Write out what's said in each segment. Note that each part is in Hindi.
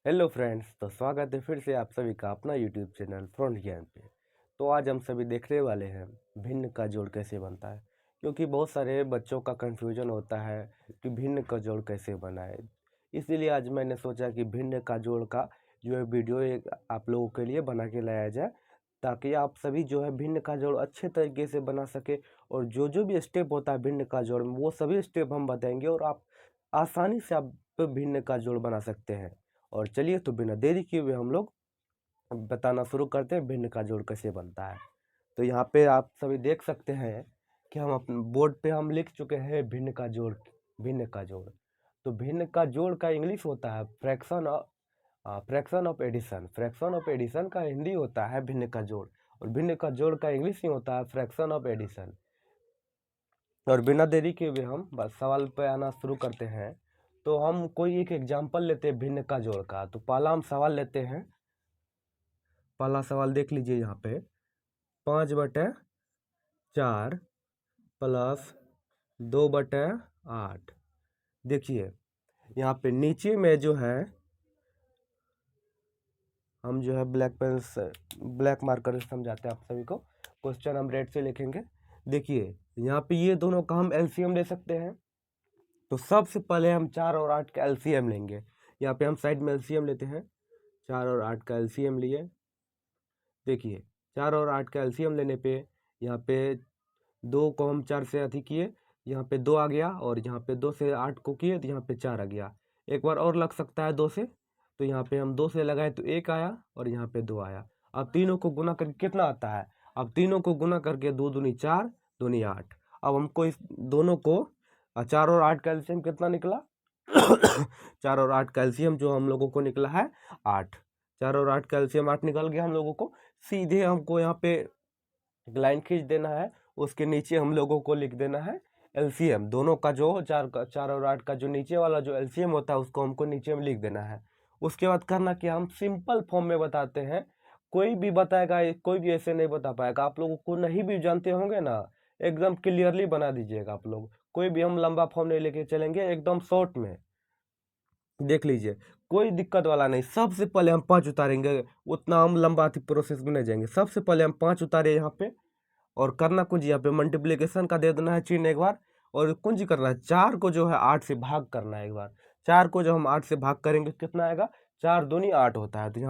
हेलो फ्रेंड्स, तो स्वागत है फिर से आप सभी का अपना यूट्यूब चैनल फ्रंट ज्ञान पे। तो आज हम सभी देखने वाले हैं भिन्न का जोड़ कैसे बनता है, क्योंकि बहुत सारे बच्चों का कंफ्यूजन होता है कि भिन्न का जोड़ कैसे बनाए। इसीलिए आज मैंने सोचा कि भिन्न का जोड़ का जो है वीडियो एक आप लोगों के लिए बना के लाया जाए, ताकि आप सभी जो है भिन्न का जोड़ अच्छे तरीके से बना सके। और जो जो भी स्टेप होता है भिन्न का जोड़ में, वो सभी स्टेप हम बताएंगे और आप आसानी से आप भिन्न का जोड़ बना सकते हैं। और चलिए, तो बिना देरी किए हुए हम लोग बताना शुरू करते हैं भिन्न का जोड़ कैसे बनता है। तो यहाँ पे आप सभी देख सकते हैं कि हम अपने बोर्ड पे हम लिख चुके हैं भिन्न का जोड़। भिन्न का जोड़, तो भिन्न का जोड़ का इंग्लिश होता है fraction of addition. Fraction of addition का हिंदी होता है भिन्न का जोड़, और भिन्न का जोड़ का इंग्लिश ही होता है फ्रैक्शन ऑफ एडिशन। और बिना देरी के हुए हम बस सवाल पे आना शुरू करते हैं। तो हम कोई एक एग्जाम्पल लेते हैं भिन्न का जोड़ का। तो पहला हम सवाल लेते हैं। पहला सवाल देख लीजिए यहाँ पे, 5/4 प्लस 2/8। देखिए यहाँ पे नीचे में जो है, हम जो है ब्लैक पेन से ब्लैक मार्कर से समझाते हैं आप सभी को। क्वेश्चन हम रेड से लिखेंगे। देखिए यहाँ पे ये दोनों का हम एलसीएम ले सकते हैं। तो सबसे पहले हम 4 और 8 का एलसीएम लेंगे। यहाँ पे हम साइड में एलसीएम लेते हैं। 4 और 8 का एलसीएम लिए। देखिए 4 और 8 का एलसीएम लेने पे यहाँ पे 2 को हम 4 से अधिक किए, यहाँ पे 2 आ गया, और यहाँ पे 2 से 8 को किए तो यहाँ पे 4 आ गया। एक बार और लग सकता है 2 से, तो यहाँ पे हम 2 से लगाए तो 1 आया, और यहाँ पे 2 आया। अब तीनों को गुना करके कितना आता है? अब तीनों को गुना करके 2 दूनी 4, दूनी 8। अब हमको इस दोनों को 4 और 8 का एलसीएम कितना निकला? 4 और 8 का एलसीएम जो हम लोगों को निकला है 8। 4 और 8 का एलसीएम 8 निकल गया हम लोगों को। सीधे हमको यहाँ पे एक लाइन खींच देना है, उसके नीचे हम लोगों को लिख देना है एलसीएम। दोनों का जो 4 और 8 का जो नीचे वाला जो एलसीएम होता है उसको हमको नीचे में लिख देना है। उसके बाद करना कि हम सिंपल फॉर्म में बताते हैं। कोई भी बताएगा, कोई भी ऐसे नहीं बता पाएगा। आप लोगों को नहीं भी जानते होंगे ना, एकदम क्लियरली बना दीजिएगा आप लोग। कोई भी हम लंबा फॉर्म नहीं लेके चलेंगे, एकदम शॉर्ट में। देख लीजिए, कोई दिक्कत वाला नहीं। सबसे पहले हम 5 उतारेंगे, उतना हम लंबा प्रोसेस में नहीं जाएंगे। सबसे पहले हम 5 उतारे यहाँ पे, और करना कुंजी यहाँ पे मल्टीप्लिकेशन का दे देना है चिन्ह एक बार, और कुंजी करना है 4 को जो है 8 से भाग करना है एक बार। 4 को जब हम 8 से भाग करेंगे कितना आएगा? 4 दूनी 8 होता है। तो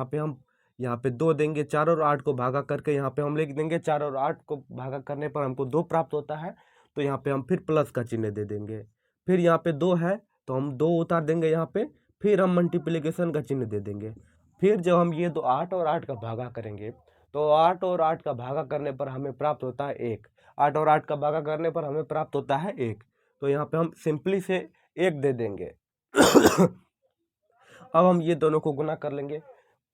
यहाँ पे 2 देंगे, 4 और 8 को भागा करके यहाँ पे हम लिख देंगे। 4 और 8 को भागा करने पर हमको 2 प्राप्त होता है, तो यहाँ पे हम फिर प्लस का चिन्ह दे देंगे। फिर यहाँ पे 2 है तो हम 2 उतार देंगे यहाँ पे, फिर हम मल्टीप्लिकेशन का चिन्ह दे देंगे। फिर जब हम ये 8 और 8 का भागा करेंगे, तो 8 और 8 का भागा करने पर हमें प्राप्त होता है 1। 8 और 8 का भागा करने पर हमें प्राप्त होता है 1। तो यहाँ पे हम सिंपली से 1 दे देंगे। अब हम ये दोनों को गुना कर लेंगे।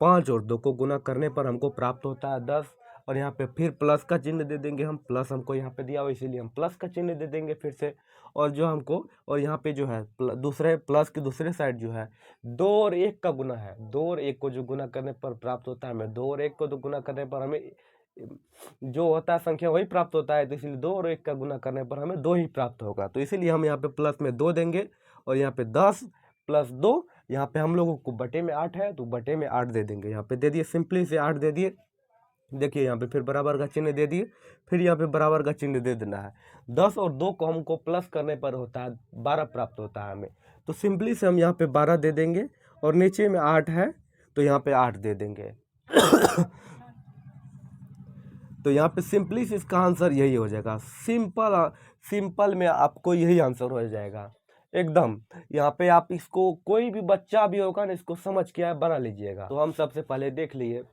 5 और 2 को गुना करने पर हमको प्राप्त होता है 10, और यहाँ पे फिर प्लस का चिन्ह दे देंगे हम। प्लस हमको यहाँ पे दिया हुआ, इसीलिए हम प्लस का चिन्ह दे देंगे फिर से। और जो हमको, और यहाँ पे जो है दूसरे प्लस की दूसरे साइड जो है 2 और 1 का गुना है। 2 और 1 को जो गुना करने पर प्राप्त होता है हमें, 2 और 1 को तो गुना करने पर हमें जो होता है संख्या वही प्राप्त होता है। तो इसलिए 2 और 1 का गुना करने पर हमें 2 ही प्राप्त होगा। तो इसीलिए हम यहाँ पे प्लस में 2 देंगे, और यहाँ पे 10 प्लस 2, यहाँ पे हम लोगों को बटे में 8 है तो बटे में 8 दे देंगे। यहाँ पे दे दिए, सिंपली से 8 दे दिए। देखिए यहाँ पे फिर बराबर का चिन्ह दे दिए, फिर यहाँ पे बराबर का चिन्ह दे देना है। 10 और 2 को हमको प्लस करने पर होता है 12 प्राप्त होता है हमें। तो सिंपली से हम यहाँ पे 12 दे देंगे, और नीचे में 8 है तो यहाँ पे 8 दे देंगे। तो यहाँ पे सिंपली से इसका आंसर यही हो जाएगा। सिंपल में आपको यही आंसर हो जाएगा एकदम। यहाँ पे आप इसको, कोई भी बच्चा भी होगा ना, इसको समझ के आप बना लीजिएगा। तो हम सबसे पहले देख लिए,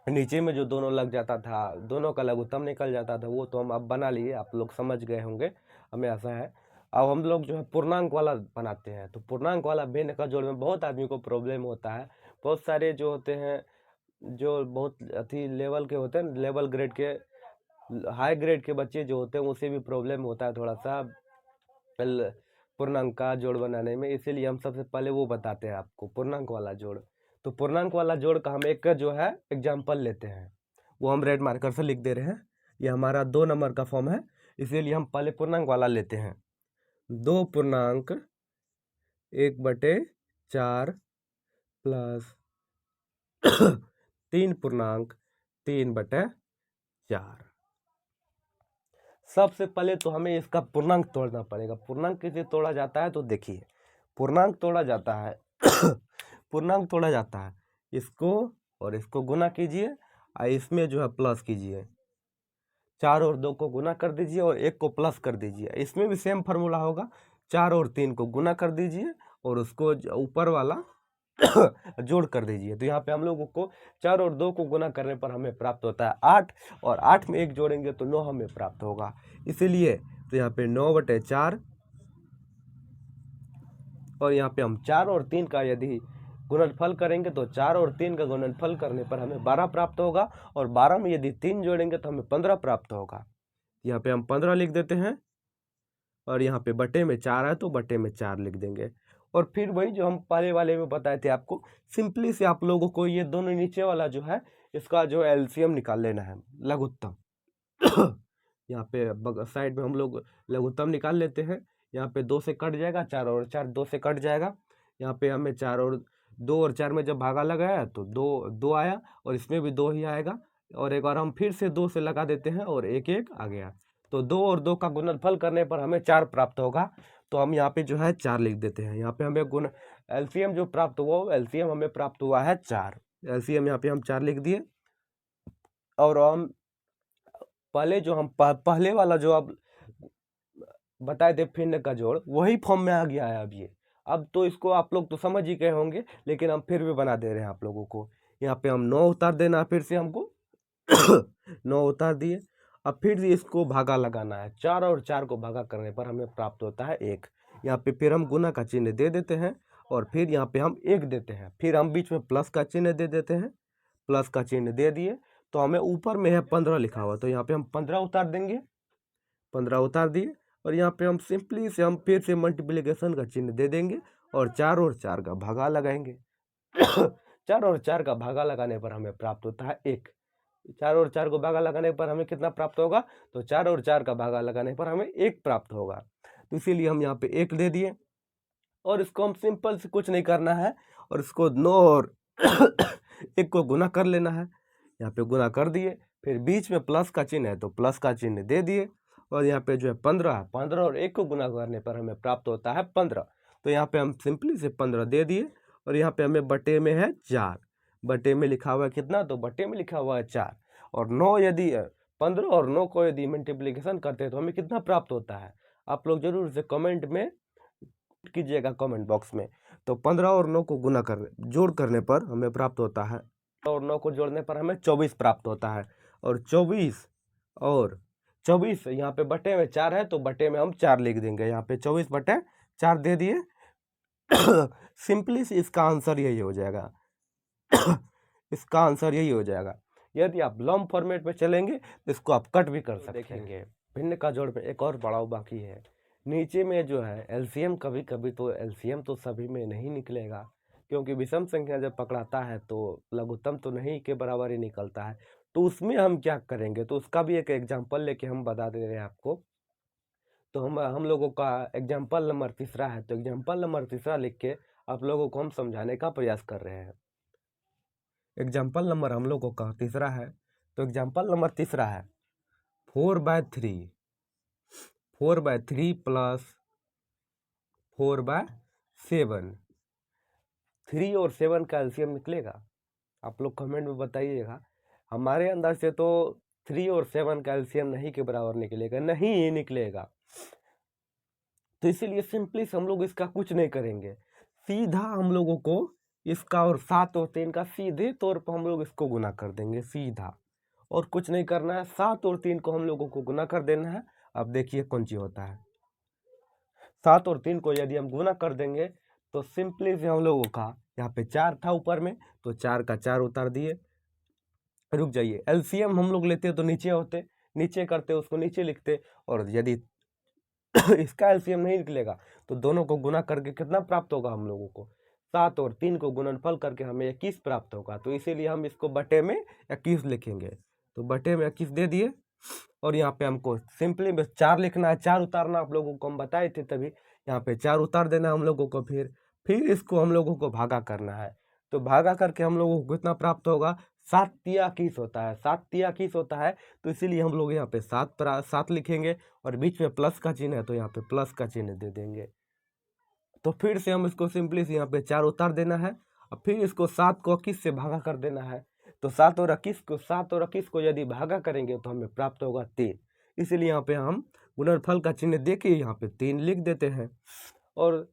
नीचे में जो दोनों लग जाता था, दोनों का लघुत्तम निकल जाता था, वो तो हम अब बना लिए, आप लोग समझ गए होंगे, हमें ऐसा है। अब हम लोग जो है पूर्णांक वाला बनाते हैं। तो पूर्णांक वाला भिन्न का जोड़ में बहुत आदमी को प्रॉब्लम होता है। बहुत सारे जो होते हैं, जो बहुत अति लेवल के होते हैं, लेवल ग्रेड के, हाई ग्रेड के बच्चे जो होते हैं, उसे भी प्रॉब्लम होता है थोड़ा सा पूर्णांक का जोड़ बनाने में। इसीलिए हम सबसे पहले वो बताते हैं आपको, पूर्णांक वाला जोड़। तो पूर्णांक वाला जोड़ का हम एक जो है एग्जाम्पल लेते हैं, वो हम रेड मार्कर से लिख दे रहे हैं। ये हमारा 2 नंबर का फॉर्म है, इसीलिए हम पहले पूर्णांक वाला लेते हैं। 2 पूर्णांक 1/4 प्लस 3.3/4। सबसे पहले तो हमें इसका पूर्णांक तोड़ना पड़ेगा। पूर्णांक कैसे तोड़ा जाता है तो देखिए, पूर्णांक तोड़ा जाता है पूर्णांक तोड़ा जाता है, इसको और इसको गुना कीजिए और इसमें जो है प्लस कीजिए। 4 और 2 को गुना कर दीजिए और 1 को प्लस कर दीजिए। इसमें भी सेम फार्मूला होगा, 4 और 3 को गुना कर दीजिए और उसको ऊपर वाला जोड़ कर दीजिए। तो यहाँ पे हम लोगों को 4 और 2 को गुना करने पर हमें प्राप्त होता है 8, और 8 में 1 जोड़ेंगे तो 9 हमें प्राप्त होगा। इसीलिए तो यहाँ पे 9/4, और यहाँ पे हम 4 और 3 का यदि गुणनफल करेंगे तो 4 और 3 का गुणनफल करने पर हमें 12 प्राप्त होगा, और 12 में यदि 3 जोड़ेंगे तो हमें 15 प्राप्त होगा। यहाँ पे हम 15 लिख देते हैं, और यहाँ पे बटे में 4 है तो बटे में 4 लिख देंगे। और फिर वही जो हम पहले वाले में बताए थे आपको, सिंपली से आप लोगों को ये दोनों नीचे वाला जो है इसका जो एलसीएम निकाल लेना है, लघुत्तम। यहाँ पे साइड में हम लोग लघुत्तम निकाल लेते हैं। यहाँ पे 2 से कट जाएगा, 4 और 4 2 से कट जाएगा। यहाँ पे हमें 4 और 2 और 4 में जब भागा लगाया तो 2 आया, और इसमें भी 2 ही आएगा, और एक बार हम फिर से 2 से लगा देते हैं और 1 आ गया। तो 2 और 2 का गुणनफल करने पर हमें 4 प्राप्त होगा। तो हम यहाँ पे जो है 4 लिख देते हैं। यहाँ पे हमें एलसीएम जो प्राप्त हुआ, एलसीएम हमें प्राप्त हुआ है 4। एलसीएम यहाँ पे हम 4 लिख दिए, और हम पहले जो हम पहले वाला जो अब बताए थे भिन्न का जोड़, वही फॉर्म में आ गया है अब ये। अब तो इसको आप लोग तो समझ ही गए होंगे, लेकिन हम फिर भी बना दे रहे हैं आप लोगों को। यहाँ पे हम 9 उतार देना है फिर से हमको 9 उतार दिए। अब फिर से इसको भागा लगाना है। 4 और 4 को भागा करने पर हमें प्राप्त होता है 1। यहाँ पे फिर हम गुना का चिन्ह दे देते हैं, और फिर यहाँ पे हम 1 देते हैं। फिर हम बीच में प्लस का चिन्ह दे देते हैं। प्लस का चिन्ह दे दिए तो हमें ऊपर में है 15 लिखा हुआ, तो यहाँ पे हम 15 उतार देंगे। 15 उतार दिए, और यहाँ पे हम सिंपली से हम फिर से मल्टीप्लिकेशन का चिन्ह दे देंगे, और 4 और 4 का भागा लगाएंगे। 4 और 4 का भागा लगाने पर हमें प्राप्त होता है 1। 4 और 4 को भागा लगाने पर हमें कितना प्राप्त होगा, तो 4 और 4 का भागा लगाने पर हमें 1 प्राप्त होगा। तो इसीलिए हम यहाँ पे 1 दे दिए, और इसको हम सिंपल से कुछ नहीं करना है, और इसको 9 और 1 को गुना कर लेना है। यहाँ पे गुना कर दिए, फिर बीच में प्लस का चिन्ह है तो प्लस का चिन्ह दे दिए, और यहाँ पे जो है 15 और 1 को गुना करने पर हमें प्राप्त होता है 15। तो यहाँ पे हम सिंपली से 15 दे दिए, और यहाँ पे हमें बटे में है 4। बटे में लिखा हुआ है कितना, तो बटे में लिखा हुआ है 4। और 9 यदि 15 और 9 को यदि मल्टीप्लिकेशन करते हैं तो हमें कितना प्राप्त होता है, आप लोग जरूर से कमेंट में कीजिएगा, कमेंट बॉक्स में। तो 15 और 9 को जोड़ करने पर हमें प्राप्त होता है, और 9 को जोड़ने पर हमें 24 प्राप्त होता है। और 24 यहाँ पे बटे में 4 है तो बटे में हम 4 लिख देंगे। यहाँ पे 24/4 दे दिए। सिंपली से इसका आंसर यही हो जाएगा। इसका आंसर यही हो जाएगा। यदि आप लॉन्ग फॉर्मेट में चलेंगे तो इसको आप कट भी कर सकेंगे। भिन्न का जोड़ में एक और पड़ाव बाकी है। नीचे में जो है एलसीएम, कभी कभी तो एलसीएम तो सभी में नहीं निकलेगा, क्योंकि विषम संख्या जब पकड़ाता है तो लघुत्तम तो नहीं के बराबर ही निकलता है। तो उसमें हम क्या करेंगे, तो उसका भी एक एग्जाम्पल लेके हम बता दे रहे हैं आपको। तो हम लोगों का एग्जाम्पल नंबर 3 है, तो एग्जाम्पल नंबर 3 लिख के आप लोगों को हम समझाने का प्रयास कर रहे हैं। एग्जाम्पल नंबर हम लोगों का 3 है, तो एग्जाम्पल नंबर 3 है 4/3 प्लस 4/7। 3 और 7 का एलसीएम निकलेगा, आप लोग कमेंट में बताइएगा। हमारे अंदर से तो 3 और 7 का एलसीएम नहीं के बराबर निकलेगा, नहीं ही निकलेगा। तो इसीलिए सिंपली हम लोग इसका कुछ नहीं करेंगे, सीधा हम लोगों को इसका और 7 और 3 का सीधे तौर पर हम लोग इसको गुना कर देंगे सीधा, और कुछ नहीं करना है। 7 और 3 को हम लोगों को गुना कर देना है। अब देखिए कौन सी होता है। 7 और 3 को यदि हम गुना कर देंगे तो सिंपली से हम लोगों का यहाँ पे 4 था ऊपर में, तो 4 का 4 उतार दिए। रुक जाइए, एलसीएम हम लोग लेते तो नीचे होते, नीचे करते उसको नीचे लिखते, और यदि इसका एलसीएम नहीं निकलेगा तो दोनों को गुना करके कितना प्राप्त होगा हम लोगों को, 7 और 3 को गुणनफल करके हमें 21 प्राप्त होगा। तो इसीलिए हम इसको बटे में 21 लिखेंगे। तो बटे में 21 दे दिए, और यहाँ पे हमको सिंपली बस 4 लिखना है, 4 उतारना आप लोगों को हम बताए थे तभी। यहाँ पे 4 उतार देना हम लोगों को, फिर इसको हम लोगों को भागा करना है। तो भागा करके हम लोगों को कितना प्राप्त होगा, 7 तिया 21 होता है, 7 तिया 21 होता है। तो इसीलिए हम लोग यहाँ पे 7 लिखेंगे और बीच में प्लस का चिन्ह है तो यहाँ पे प्लस का चिन्ह दे देंगे। तो फिर से हम इसको सिंपली से यहाँ पे 4 उतार देना है और फिर इसको 7 को 21 से भागा कर देना है। तो 7 और 21 को यदि भागा करेंगे तो हमें प्राप्त होगा 3। इसीलिए यहाँ पे हम गुणनफल का चिन्ह देके यहाँ पे 3 लिख देते हैं। और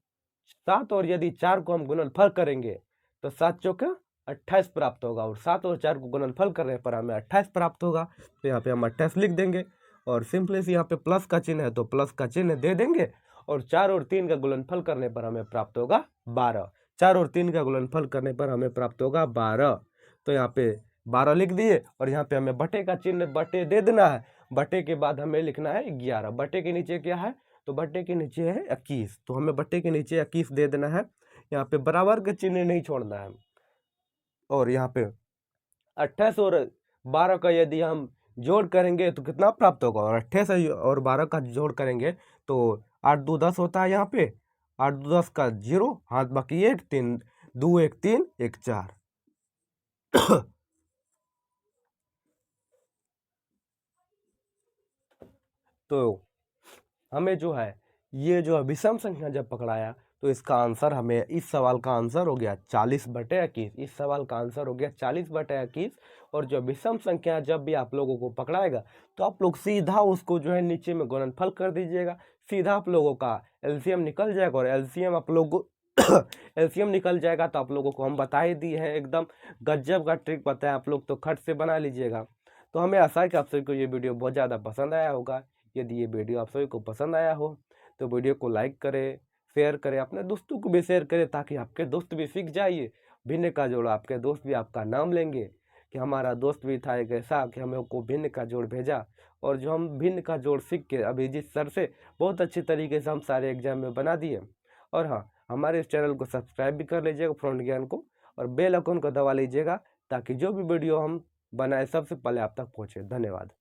7 और यदि 4 को हम गुणनफल करेंगे तो 7 चौके 28 प्राप्त होगा और 7 और 4 को गुणनफल करने पर हमें 28 प्राप्त होगा। तो यहाँ पे हम 28 लिख देंगे और सिंपली से यहाँ पे प्लस का चिन्ह है तो प्लस का चिन्ह दे देंगे और 4 और 3 का गुणनफल करने पर हमें प्राप्त होगा 12। 4 और 3 का गुणनफल करने पर हमें प्राप्त होगा 12। तो यहाँ पे 12 लिख दिए और यहाँ पे हमें बटे का चिन्ह बटे दे देना है। बटे के बाद हमें लिखना है 11। बटे के नीचे क्या है, तो बटे के नीचे है 21, तो हमें बटे के नीचे 21 दे देना है। यहाँ पे बराबर का चिन्ह नहीं छोड़ना है। और यहाँ पे 28 और 12 का यदि हम जोड़ करेंगे तो कितना प्राप्त होगा, और 28 और 12 का जोड़ करेंगे तो 8 2 10 होता है। यहाँ पे 8 2 10 का 0 हाथ बाकी 1 3 2 1 3 1 4। तो हमें जो है ये जो है विषम संख्या जब पकड़ाया तो इसका आंसर हमें, इस सवाल का आंसर हो गया 40/21। इस सवाल का आंसर हो गया 40/21। और जो विषम संख्या जब भी आप लोगों को पकड़ाएगा तो आप लोग सीधा उसको जो है नीचे में गुणनफल कर दीजिएगा, सीधा आप लोगों का एलसीएम निकल जाएगा। और एलसीएम आप लोग एलसीएम निकल जाएगा तो आप लोगों को हम बता ही दिए हैं, एकदम गजब का ट्रिक बताया, आप लोग तो खट से बना लीजिएगा। तो हमें आशा है कि आप सभी को ये वीडियो बहुत ज़्यादा पसंद आया होगा। यदि ये वीडियो आप सभी को पसंद आया हो तो वीडियो को लाइक करें, शेयर करें, अपने दोस्तों को भी शेयर करें ताकि आपके दोस्त भी सीख जाइए भिन्न का जोड़। आपके दोस्त भी आपका नाम लेंगे कि हमारा दोस्त भी था एक ऐसा कि हमें को भिन्न का जोड़ भेजा। और जो हम भिन्न का जोड़ सीख के अभिजीत सर से बहुत अच्छी तरीके से हम सारे एग्जाम में बना दिए। और हाँ, हमारे इस चैनल को सब्सक्राइब भी कर लीजिएगा फ्रंट ज्ञान को, और बेल आइकन को दबा लीजिएगा ताकि जो भी वीडियो हम बनाए सबसे पहले आप तक पहुँचे। धन्यवाद।